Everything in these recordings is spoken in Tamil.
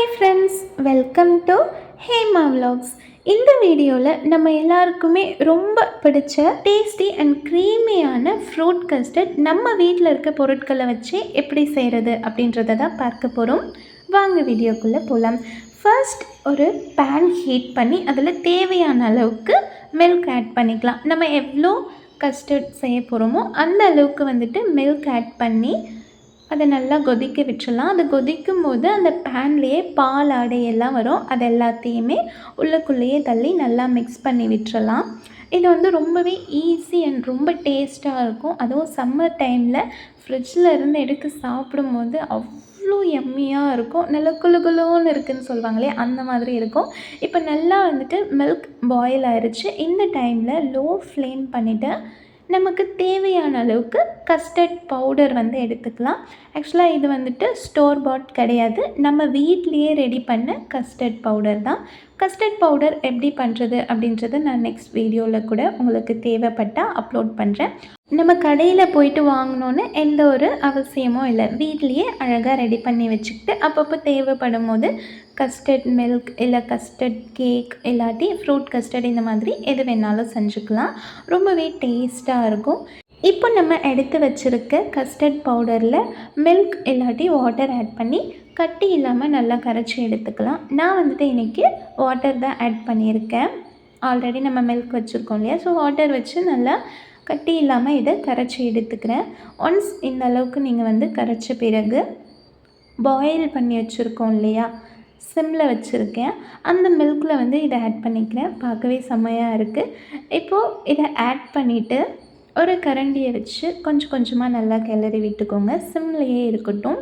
Hi friends, welcome to Hema vlogs. இந்த வீடியோவில் நம்ம எல்லாருக்குமே ரொம்ப பிடிச்ச டேஸ்டி அண்ட் க்ரீமியான ஃப்ரூட் கஸ்டர்ட் நம்ம வீட்டில் இருக்க பொருட்களை வச்சு எப்படி செய்கிறது அப்படின்றத தான் பார்க்க போகிறோம். வாங்க வீடியோக்குள்ளே போகலாம். ஃபர்ஸ்ட் ஒரு பேன் ஹீட் பண்ணி அதில் தேவையான அளவுக்கு மில்க் ஆட் பண்ணிக்கலாம். நம்ம எவ்வளோ கஸ்டர்ட் செய்ய போகிறோமோ அந்த அளவுக்கு மில்க் ஆட் பண்ணி அதை நல்லா கொதிக்க விட்டுறலாம். அது கொதிக்கும் போது அந்த பேன்லேயே பால் ஆடையெல்லாம் வரும். அது எல்லாத்தையுமே உள்ளுக்குள்ளேயே தள்ளி நல்லா மிக்ஸ் பண்ணி விட்டுறலாம். இது ரொம்பவே ஈஸி அண்ட் ரொம்ப டேஸ்ட்டாக இருக்கும். அதுவும் சம்மர் டைமில் ஃப்ரிட்ஜில் இருந்து எடுத்து சாப்பிடும்போது அவ்வளோ எம்மியாக இருக்கும். நல்லா குளுகுளுன்னு இருக்குதுன்னு சொல்லுவாங்களே, அந்த மாதிரி இருக்கும். இப்போ நல்லா மில்க் பாயில் ஆயிடுச்சு. இந்த டைமில் லோ ஃப்ளேம் பண்ணிவிட்டு நமக்கு தேவையான அளவுக்கு கஸ்டர்ட் பவுடர் எடுத்துக்கலாம். ஆக்சுவலாக இது ஸ்டோர் பாட் கிடையாது, நம்ம வீட்லேயே ரெடி பண்ண கஸ்டர்ட் பவுடர் தான். கஸ்டர்ட் பவுடர் எப்படி பண்ணுறது அப்படின்றத நான் நெக்ஸ்ட் வீடியோவில் கூட உங்களுக்கு தேவைப்பட்டால் அப்லோட் பண்ணுறேன். நம்ம கடையில் போயிட்டு வாங்கணுன்னு எந்த ஒரு அவசியமும் இல்லை. வீட்லேயே அழகாக ரெடி பண்ணி வச்சுக்கிட்டு அப்பப்போ தேவைப்படும் போது கஸ்டர்ட் மில்க் இல்லை கஸ்டர்ட் கேக் இல்லாட்டி ஃப்ரூட் கஸ்டர்ட் இந்த மாதிரி எது வேணாலும் செஞ்சுக்கலாம். ரொம்பவே டேஸ்ட்டாக இருக்கும். இப்போ நம்ம எடுத்து வச்சுருக்க கஸ்டர்ட் பவுடரில் மில்க் இல்லாட்டி வாட்டர் ஆட் பண்ணி கட்டி இல்லாமல் நல்லா கரைச்சி எடுத்துக்கலாம். நான் இன்றைக்கி வாட்டர் தான் ஆட் பண்ணியிருக்கேன். ஆல்ரெடி நம்ம மில்க் வச்சுருக்கோம் இல்லையா, ஸோ வாட்டர் வச்சு நல்லா கட்டி இல்லாமல் இதை கரைச்சி எடுத்துக்கிறேன். ஒன்ஸ் இந்த அளவுக்கு நீங்கள் கரைச்ச பிறகு பாயில் பண்ணி வச்சுருக்கோம் இல்லையா, சிம்மில் வச்சுருக்கேன், அந்த மில்கில் இதை ஆட் பண்ணிக்கிறேன். பார்க்கவே செம்மையாக இருக்குது. இப்போது இதை ஆட் பண்ணிவிட்டு ஒரு கரண்டியை வச்சு கொஞ்சம் கொஞ்சமாக நல்லா கிளறி விட்டுக்கோங்க. சிம்லேயே இருக்கட்டும்,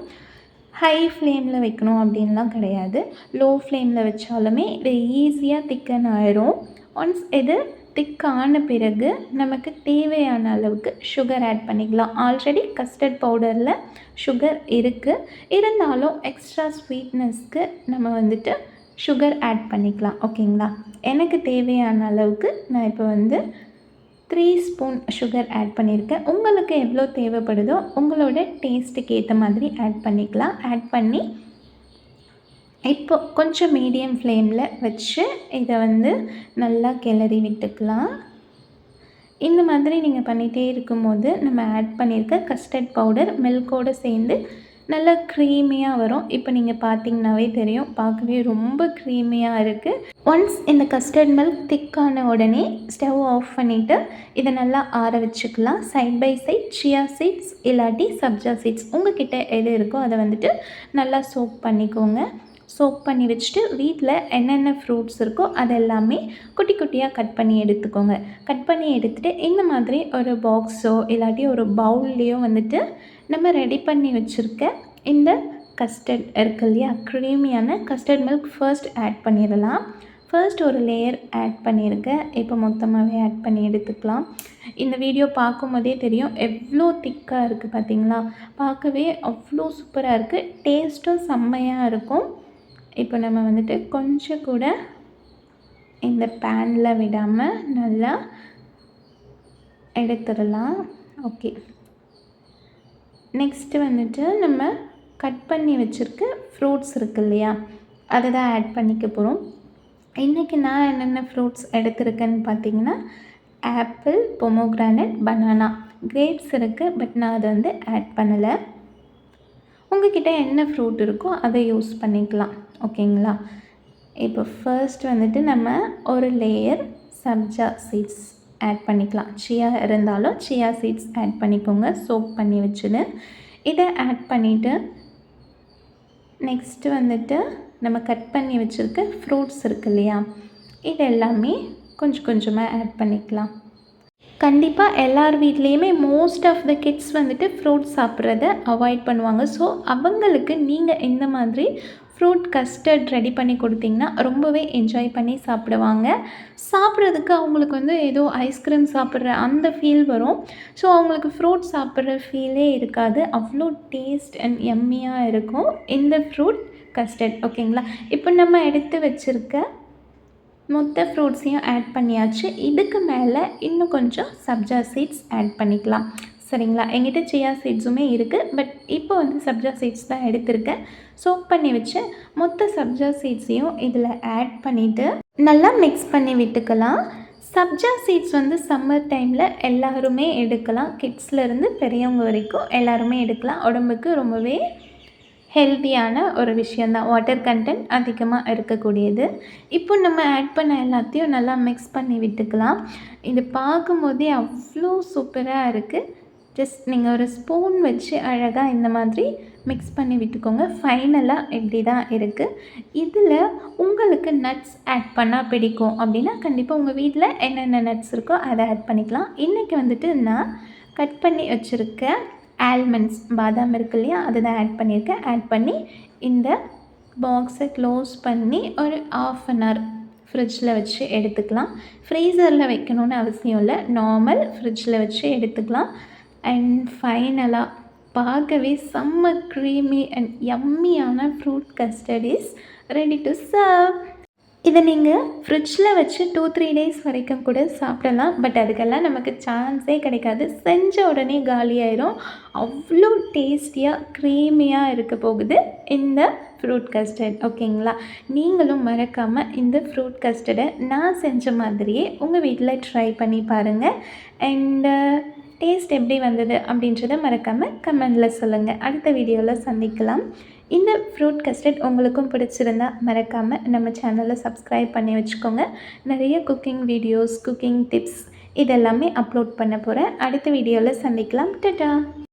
ஹை ஃப்ளேமில் வைக்கணும் அப்படின்லாம் கிடையாது. லோ ஃப்ளேமில் வச்சாலுமே இது ஈஸியாக திக்கன் ஆயிரும். ஒன்ஸ் இது திக்கான பிறகு நமக்கு தேவையான அளவுக்கு சுகர் ஆட் பண்ணிக்கலாம். ஆல்ரெடி கஸ்டர்ட் பவுடரில் சுகர் இருக்குது, இருந்தாலும் எக்ஸ்ட்ரா ஸ்வீட்னஸ்க்கு நம்ம சுகர் ஆட் பண்ணிக்கலாம். ஓகேங்களா, எனக்கு தேவையான அளவுக்கு நான் இப்போ 3 ஸ்பூன் சுகர் ஆட் பண்ணியிருக்கேன். உங்களுக்கு எவ்வளோ தேவைப்படுதோ உங்களோட டேஸ்ட்டுக்கு ஏற்ற மாதிரி ஆட் பண்ணிக்கலாம். ஆட் பண்ணி இப்போ கொஞ்சம் மீடியம் ஃப்ளேமில் வச்சு இதை நல்லா கிளறி விட்டுக்கலாம். இந்த மாதிரி நீங்கள் பண்ணிகிட்டே இருக்கும்போது நம்ம ஆட் பண்ணியிருக்க கஸ்டர்ட் பவுடர் மில்கோடு சேர்ந்து நல்லா க்ரீமியாக வரும். இப்போ நீங்கள் பார்த்தீங்கன்னாவே தெரியும், பார்க்கவே ரொம்ப க்ரீமியாக இருக்குது. ஒன்ஸ் இந்த கஸ்டர்ட் மில்க் திக்கான உடனே ஸ்டவ் ஆஃப் பண்ணிவிட்டு இதை நல்லா ஆற வச்சுக்கலாம். Side by side chia seeds இல்லாட்டி சப்ஜா சீட்ஸ் உங்கள்கிட்ட எது இருக்கோ அதை நல்லா சோக் பண்ணிக்கோங்க. சோக் பண்ணி வச்சுட்டு வீட்டில் என்னென்ன ஃப்ரூட்ஸ் இருக்கோ அதெல்லாமே குட்டி குட்டியாக கட் பண்ணி எடுத்துக்கோங்க. கட் பண்ணி எடுத்துகிட்டு இந்த மாதிரி ஒரு பாக்ஸோ இல்லாட்டி ஒரு பவுல்லையோ நம்ம ரெடி பண்ணி வச்சுருக்க இந்த கஸ்டர்ட் இருக்கு இல்லையா, க்ரீமியான கஸ்டர்ட் மில்க் ஃபர்ஸ்ட் ஆட் பண்ணிடலாம். ஃபர்ஸ்ட் ஒரு லேயர் ஆட் பண்ணியிருக்கேன். இப்போ மொத்தமாகவே ஆட் பண்ணி எடுத்துக்கலாம். இந்த வீடியோ பார்க்கும்போதே தெரியும் எவ்வளோ திக்காக இருக்குது பார்த்தீங்களா, பார்க்கவே அவ்வளோ சூப்பராக இருக்குது. டேஸ்ட்டும் செம்மையாக இருக்கும். இப்போ நம்ம கொஞ்சம் கூட இந்த பேனில் விடாமல் நல்லா எடுத்துடலாம். ஓகே, நெக்ஸ்ட்டு நம்ம கட் பண்ணி வச்சுருக்க ஃப்ரூட்ஸ் இருக்குது இல்லையா, அதை தான் ஆட் பண்ணிக்க போகிறோம். இன்றைக்கி நான் என்னென்ன ஃப்ரூட்ஸ் எடுத்திருக்கேன்னு பார்த்தீங்கன்னா ஆப்பிள், பொமோகிரானட், பனானா, கிரேப்ஸ் இருக்குது, பட் நான் அதை ஆட் பண்ணலை. உங்கள்கிட்ட என்ன ஃப்ரூட் இருக்கோ அதை யூஸ் பண்ணிக்கலாம். ஓகேங்களா, இப்போ ஃபர்ஸ்ட் நம்ம ஒரு லேயர் சப்ஜா சீட்ஸ் ஆட் பண்ணிக்கலாம். சியா இருந்தாலும் சியா சீட்ஸ் ஆட் பண்ணிக்கோங்க, சோக் பண்ணி வச்சுடு. இதை ஆட் பண்ணிவிட்டு நெக்ஸ்ட்டு நம்ம கட் பண்ணி வச்சுருக்க ஃப்ரூட்ஸ் இருக்கு இல்லையா, இது எல்லாமே கொஞ்சம் கொஞ்சமாக ஆட் பண்ணிக்கலாம். கண்டிப்பாக எல்லார் வீட்லேயுமே most of the kids fruits சாப்பிட்றத அவாய்ட் பண்ணுவாங்க. ஸோ அவங்களுக்கு நீங்கள் இந்த மாதிரி ஃப்ரூட் கஸ்டர்ட் ரெடி பண்ணி கொடுத்தீங்கன்னா ரொம்பவே என்ஜாய் பண்ணி சாப்பிடுவாங்க. சாப்பிட்றதுக்கு அவங்களுக்கு ஏதோ ஐஸ்கிரீம் சாப்பிட்ற அந்த ஃபீல் வரும். ஸோ அவங்களுக்கு ஃப்ரூட் சாப்பிட்ற ஃபீலே இருக்காது. அவ்வளோ டேஸ்ட் அண்ட் எம்மியாக இருக்கும் இந்த ஃப்ரூட் கஸ்டர்ட். ஓகேங்களா, இப்போ நம்ம எடுத்து வச்சுருக்க மொத்த ஃப்ரூட்ஸையும் ஆட் பண்ணியாச்சு. இதுக்கு மேலே இன்னும் கொஞ்சம் சப்ஜா சீட்ஸ் ஆட் பண்ணிக்கலாம். சரிங்களா? என்கிட்ட சியா சீட்ஸுமே இருக்குது. பட் இப்போ வந்து சப்ஜா சீட்ஸ் தான் எடுத்திருக்கேன். சோக் பண்ணி வச்ச மொத்த சப்ஜா சீட்ஸையும் இதில் ஆட் பண்ணிவிட்டு நல்லா மிக்ஸ் பண்ணி விட்டுக்கலாம். சப்ஜா சீட்ஸ் வந்து சம்மர் டைமில் எல்லாருமே எடுக்கலாம். கிட்ஸ்லேருந்து பெரியவங்க வரைக்கும் எல்லாருமே எடுக்கலாம். உடம்புக்கு ரொம்பவே ஹெல்த்தியான ஒரு விஷயந்தான். வாட்டர் கண்டென்ட் அதிகமாக இருக்கக்கூடியது. இப்போ நம்ம ஆட் பண்ண எல்லாத்தையும் நல்லா மிக்ஸ் பண்ணி விட்டுக்கலாம். இது பார்க்கும்போதே அவ்வளோ சூப்பராக இருக்குது. ஜஸ்ட் நீங்கள் ஒரு ஸ்பூன் வச்சு அழகாக இந்த மாதிரி மிக்ஸ் பண்ணி விட்டுக்கோங்க. ஃபைனலாக இப்படி தான் இருக்குது. இதில் உங்களுக்கு நட்ஸ் ஆட் பண்ணால் பிடிக்கும் அப்படின்னா கண்டிப்பாக உங்கள் வீட்டில் என்னென்ன நட்ஸ் இருக்கோ அதை ஆட் பண்ணிக்கலாம். இன்றைக்கி வந்துட்டு நான் கட் பண்ணி வச்சுருக்க ஆல்மண்ட்ஸ் பாதாம் இருக்கு இல்லையா, அதை தான் ஆட் பண்ணியிருக்கேன். ஆட் பண்ணி இந்த பாக்ஸை க்ளோஸ் பண்ணி ஒரு 1/2 அன் ஹவர் ஃப்ரிட்ஜில் வச்சு எடுத்துக்கலாம். ஃப்ரீசரில் வைக்கணுன்னு அவசியம் இல்லை, நார்மல் ஃப்ரிட்ஜில் வச்சு எடுத்துக்கலாம். அண்ட் ஃபைனலாக பார்க்கவே செம்ம க்ரீமி அண்ட் யம்மியான fruit custard is ready to serve. இதை நீங்கள் ஃப்ரிட்ஜில் வச்சு 2-3 டேஸ் வரைக்கும் கூட சாப்பிடலாம். பட் அதுக்கெல்லாம் நமக்கு சான்ஸே கிடைக்காது. செஞ்ச உடனே காலியாயிரும். அவ்வளோ டேஸ்டியாக க்ரீமியாக இருக்க போகுது இந்த ஃப்ரூட் கஸ்டர்ட். ஓகேங்களா? நீங்களும் மறக்காமல் இந்த ஃப்ரூட் கஸ்டர்டை நான் செஞ்ச மாதிரியே உங்கள் வீட்டில் ட்ரை பண்ணி பாருங்கள். அண்டு டேஸ்ட் எப்படி வந்தது அப்படின்றத மறக்காமல் கமெண்டில் சொல்லுங்கள். அடுத்த வீடியோவில் சந்திக்கலாம். இந்த ஃப்ரூட் கஸ்டர்ட் உங்களுக்கும் பிடிச்சிருந்தா மறக்காமல் நம்ம சேனலை சப்ஸ்கிரைப் பண்ணி வச்சுக்கோங்க. நிறைய குக்கிங் வீடியோஸ், குக்கிங் டிப்ஸ் இதெல்லாமே அப்லோட் பண்ண போகிறேன். அடுத்த வீடியோவில் சந்திக்கலாம். டட்டா.